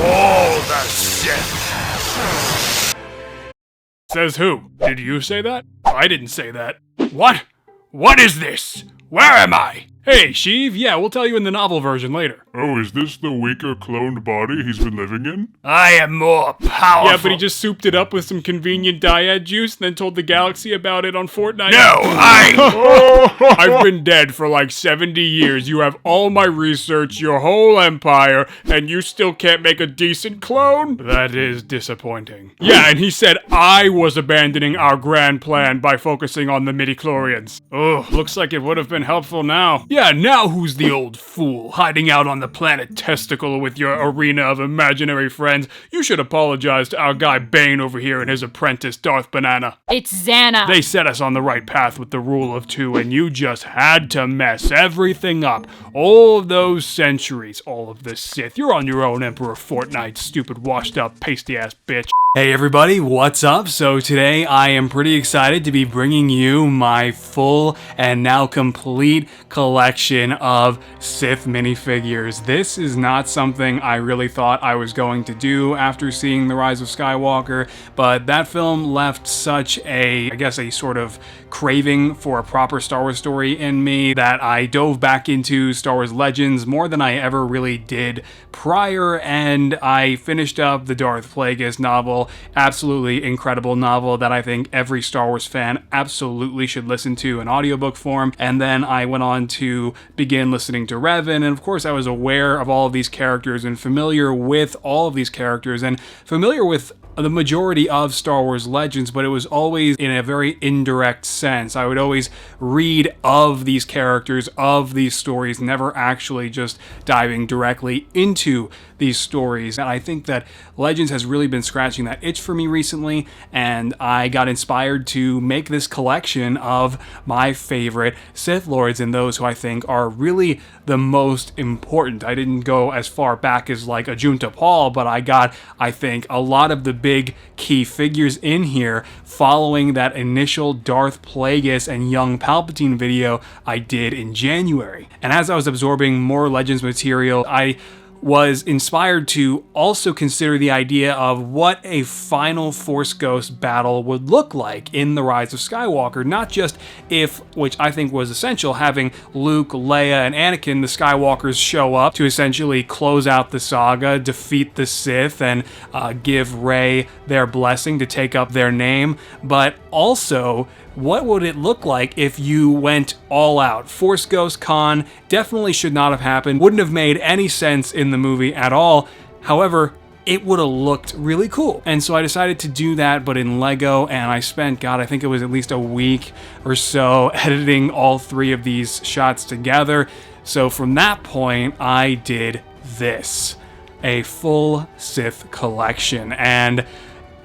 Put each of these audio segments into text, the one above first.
all the Sith. Says who? Did you say that? I didn't say that. What? What is this? Where am I? Hey, Sheev, yeah, we'll tell you in the novel version later. Oh, is this the weaker cloned body he's been living in? I am more powerful. Yeah, but he just souped it up with some convenient dyad juice and then told the galaxy about it on Fortnite. No, I've been dead for like 70 years. You have all my research, your whole empire, and you still can't make a decent clone? That is disappointing. Yeah, and he said I was abandoning our grand plan by focusing on the midichlorians. Oh, looks like it would have been helpful now. Yeah, now who's the old fool hiding out on the planet Testicle with your arena of imaginary friends? You should apologize to our guy Bane over here and his apprentice Darth Banana. It's Xana. They set us on the right path with the rule of two, and you just had to mess everything up. All of those centuries, all of the Sith. You're on your own, Emperor Fortnite, stupid washed up pasty ass bitch. Hey everybody, what's up? So today I am pretty excited to be bringing you my full and now complete collection of Sith minifigures. This is not something I really thought I was going to do after seeing The Rise of Skywalker, but that film left such a, I guess, a sort of craving for a proper Star Wars story in me that I dove back into Star Wars Legends more than I ever really did prior, and I finished up the Darth Plagueis novel. Absolutely incredible novel that I think every Star Wars fan absolutely should listen to in audiobook form. And then I went on to begin listening to Revan, and of course I was aware of all of these characters and familiar with all of these characters and familiar with the majority of Star Wars Legends, but it was always in a very indirect sense. I would always read of these characters, of these stories, never actually just diving directly into these stories. And I think that Legends has really been scratching that itch for me recently, and I got inspired to make this collection of my favorite Sith Lords and those who I think are really the most important. I didn't go as far back as like Ajunta Paul, but I got, I think, a lot of the big key figures in here following that initial Darth Plagueis and young Palpatine video I did in January. And as I was absorbing more Legends material, I was inspired to also consider the idea of what a final Force Ghost battle would look like in The Rise of Skywalker. Not just if, which I think was essential, having Luke, Leia, and Anakin, the Skywalkers, show up to essentially close out the saga, defeat the Sith, and give Rey their blessing to take up their name, but also what would it look like if you went all out? Force Ghost Khan definitely should not have happened, wouldn't have made any sense in the movie at all. However, it would have looked really cool. And so I decided to do that, but in Lego, and I spent, God, I think it was at least a week or so editing all three of these shots together. So from that point, I did this, a full Sith collection. And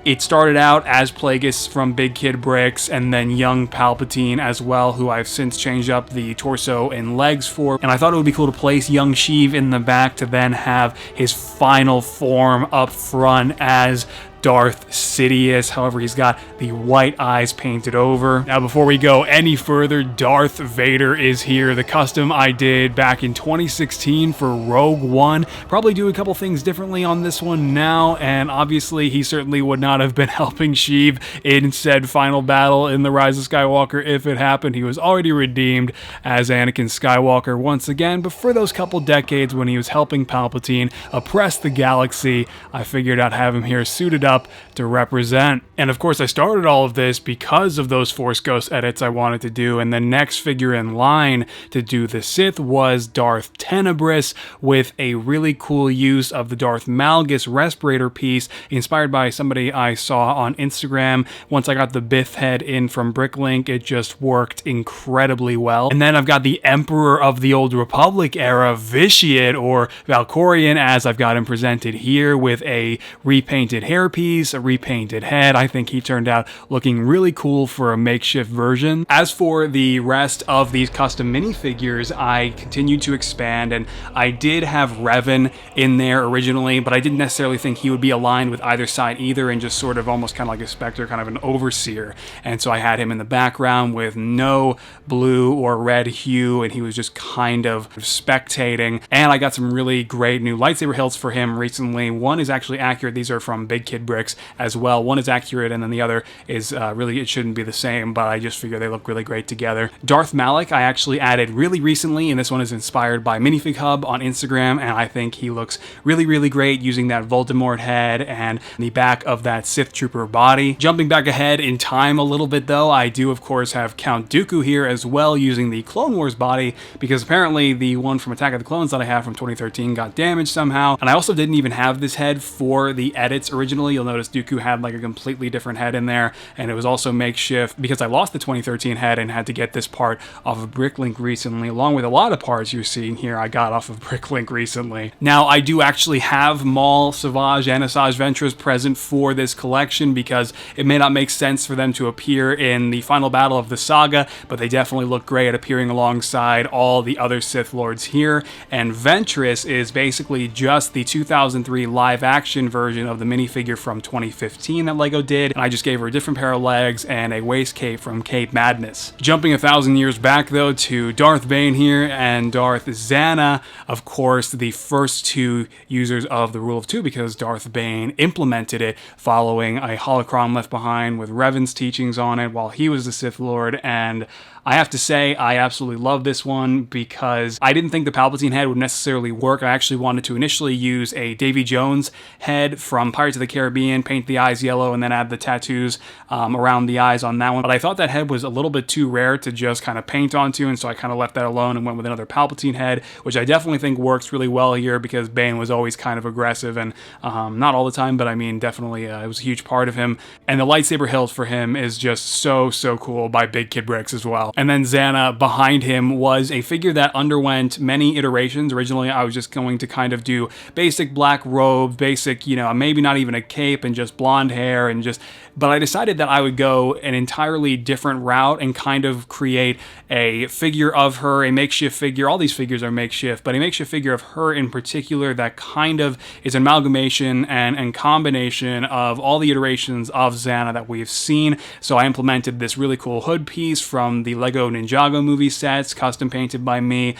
it started out as Plagueis from Big Kid Bricks, and then young Palpatine as well, who I've since changed up the torso and legs for. And I thought it would be cool to place young Sheev in the back to then have his final form up front as Darth Sidious. However, he's got the white eyes painted over. Now, before we go any further, Darth Vader is here. The custom I did back in 2016 for Rogue One. Probably do a couple things differently on this one now, and obviously he certainly would not have been helping Sheev in said final battle in The Rise of Skywalker if it happened. He was already redeemed as Anakin Skywalker once again, but for those couple decades when he was helping Palpatine oppress the galaxy, I figured I'd have him here suited up to represent. And of course I started all of this because of those Force Ghost edits I wanted to do, and the next figure in line to do the Sith was Darth Tenebrous, with a really cool use of the Darth Malgus respirator piece inspired by somebody I saw on Instagram. Once I got the Biff head in from Bricklink, it just worked incredibly well. And then I've got the Emperor of the Old Republic era, Vitiate, or Valkorion as I've got him presented here, with a repainted hairpiece hairpiece, a repainted head. I think he turned out looking really cool for a makeshift version. As for the rest of these custom minifigures, I continued to expand, and I did have Revan in there originally, but I didn't necessarily think he would be aligned with either side either, and just sort of almost kind of like a Spectre, kind of an overseer. And so I had him in the background with no blue or red hue, and he was just kind of spectating. And I got some really great new lightsaber hilts for him recently. One is actually accurate. These are from Big Kid Bricks as well. One is accurate, and then the other is really, it shouldn't be the same, but I just figure they look really great together. Darth Malak I actually added really recently, and this one is inspired by Minifig Hub on Instagram, and I think he looks really, really great using that Voldemort head and the back of that Sith Trooper body. Jumping back ahead in time a little bit though, I do of course have Count Dooku here as well using the Clone Wars body, because apparently the one from Attack of the Clones that I have from 2013 got damaged somehow. And I also didn't even have this head for the edits originally. You'll notice Dooku had like a completely different head in there, and it was also makeshift because I lost the 2013 head and had to get this part off of Bricklink recently, along with a lot of parts you're seeing here I got off of Bricklink recently. Now I do actually have Maul, Savage, and Asajj Ventress present for this collection because it may not make sense for them to appear in the final battle of the saga, but they definitely look great appearing alongside all the other Sith Lords here. And Ventress is basically just the 2003 live action version of the minifigure from 2015 that LEGO did, and I just gave her a different pair of legs and a waist cape from Cape Madness. Jumping 1,000 years back though to Darth Bane here and Darth Zana, of course the first two users of the Rule of Two, because Darth Bane implemented it following a holocron left behind with Revan's teachings on it while he was the Sith Lord. And I have to say, I absolutely love this one because I didn't think the Palpatine head would necessarily work. I actually wanted to initially use a Davy Jones head from Pirates of the Caribbean, paint the eyes yellow, and then add the tattoos around the eyes on that one. But I thought that head was a little bit too rare to just kind of paint onto, and so I kind of left that alone and went with another Palpatine head, which I definitely think works really well here because Bane was always kind of aggressive, and not all the time, but I mean, definitely it was a huge part of him. And the lightsaber hilt for him is just so cool by Big Kid Bricks as well. And then Zana behind him was a figure that underwent many iterations. Originally, I was just going to kind of do basic black robe, basic, maybe not even a cape and just blonde hair and just, but I decided that I would go an entirely different route and kind of create a figure of her, a makeshift figure. All these figures are makeshift, but a makeshift figure of her in particular that kind of is an amalgamation and combination of all the iterations of Zana that we've seen. So I implemented this really cool hood piece from the LEGO Ninjago movie sets, custom painted by me,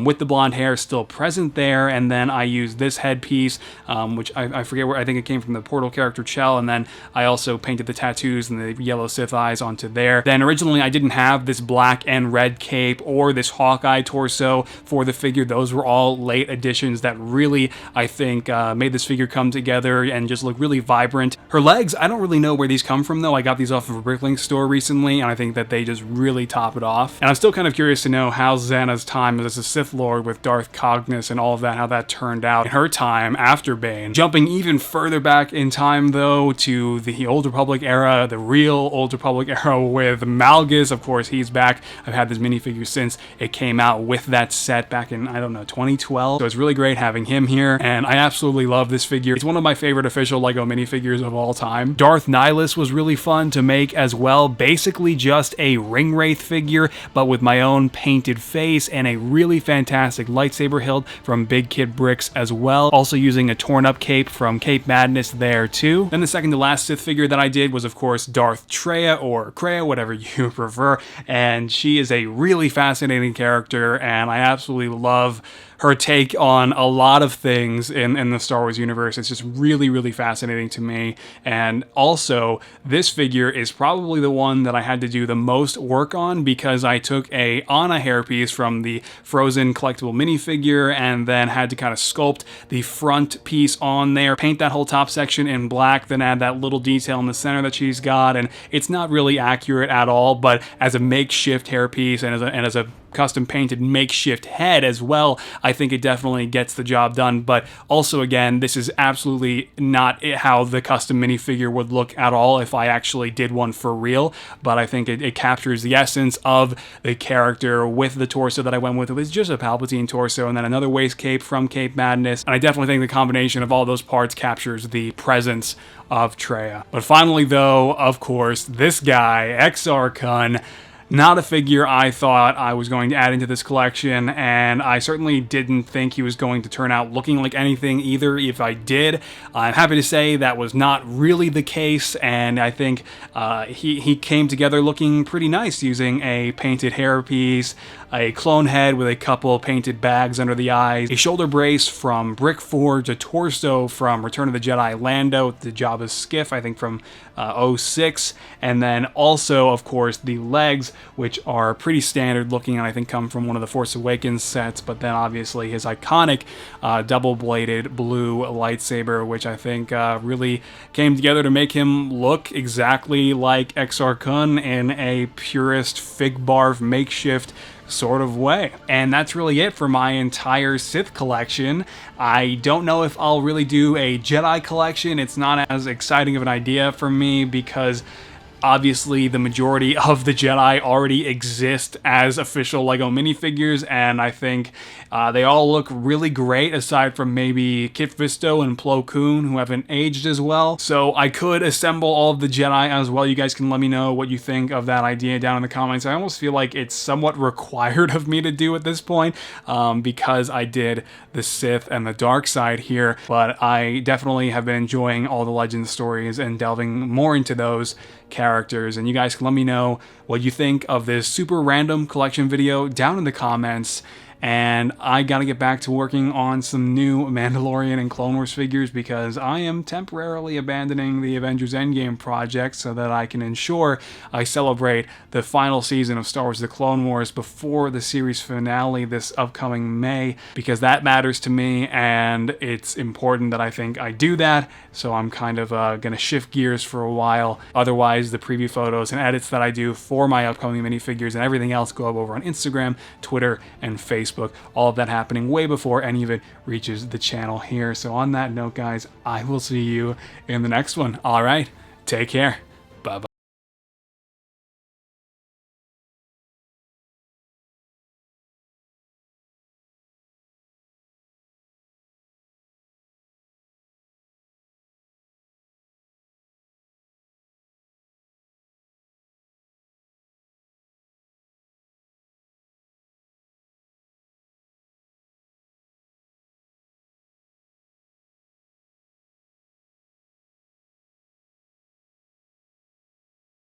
with the blonde hair still present there. And then I used this headpiece, which I forget where, I think it came from the Portal character Chell, and then I also painted the tattoos and the yellow Sith eyes onto there. Then originally I didn't have this black and red cape or this Hawkeye torso for the figure. Those were all late additions that really, I think, made this figure come together and just look really vibrant. Her legs, I don't really know where these come from though. I got these off of a Bricklink store recently, and I think that they just really top it off. And I'm still kind of curious to know how Xana's time as a Sith Lord with Darth Cognus and all of that, how that turned out in her time after Bane. Jumping even further back in time though to the Old Republic era, the real Old Republic era with Malgus. Of course, he's back. I've had this minifigure since it came out with that set back in, I don't know, 2012. So it's really great having him here, and I absolutely love this figure. It's one of my favorite official LEGO minifigures of all time. Darth Nihilus was really fun to make as well. Basically just a ring wraith figure, but with my own painted face and a really fantastic lightsaber hilt from Big Kid Bricks as well. Also using a torn up cape from Cape Madness there too. Then the second to last Sith figure that I did was of course Darth Trai or Kreia, whatever you prefer, and she is a really fascinating character, and I absolutely love her take on a lot of things in the Star Wars universe. It's just really fascinating to me. And also, this figure is probably the one that I had to do the most work on because I took a Anna hairpiece from the Frozen collectible minifigure and then had to kind of sculpt the front piece on there, paint that whole top section in black, then add that little detail in the center that she's got. And it's not really accurate at all, but as a makeshift hairpiece and as a custom painted makeshift head as well, I think it definitely gets the job done. But also, again, this is absolutely not how the custom minifigure would look at all if I actually did one for real. But I think it captures the essence of the character with the torso that I went with. It was just a Palpatine torso and then another waist cape from Cape Madness. And I definitely think the combination of all those parts captures the presence of Trai. But finally, though, of course, this guy, XR Kun, not a figure I thought I was going to add into this collection, and I certainly didn't think he was going to turn out looking like anything either. If I did, I'm happy to say that was not really the case, and I think he came together looking pretty nice using a painted hairpiece, a clone head with a couple painted bags under the eyes, a shoulder brace from Brickforge, a torso from Return of the Jedi Lando, the Jabba's skiff, I think from 06, and then also, of course, the legs, which are pretty standard looking and I think come from one of the Force Awakens sets, but then obviously his iconic double-bladed blue lightsaber, which I think really came together to make him look exactly like XR Kun in a purist fig barf makeshift sort of way. And that's really it for my entire Sith collection. I don't know if I'll really do a Jedi collection. It's not as exciting of an idea for me because obviously the majority of the Jedi already exist as official LEGO minifigures, and I think they all look really great aside from maybe Kit Fisto and Plo Koon, who haven't aged as well. So I could assemble all of the Jedi as well. You guys can let me know what you think of that idea down in the comments. I almost feel like it's somewhat required of me to do at this point because I did the Sith and the dark side here, but I definitely have been enjoying all the Legends stories and delving more into those characters, and you guys can let me know what you think of this super random collection video down in the comments. And I gotta get back to working on some new Mandalorian and Clone Wars figures because I am temporarily abandoning the Avengers Endgame project so that I can ensure I celebrate the final season of Star Wars The Clone Wars before the series finale this upcoming May, because that matters to me and it's important that I think I do that. So I'm kind of gonna shift gears for a while. Otherwise, the preview photos and edits that I do for my upcoming minifigures and everything else go up over on Instagram, Twitter, and Facebook. All of that happening way before any of it reaches the channel here. So on that note, guys, I will see you in the next one. All right, take care.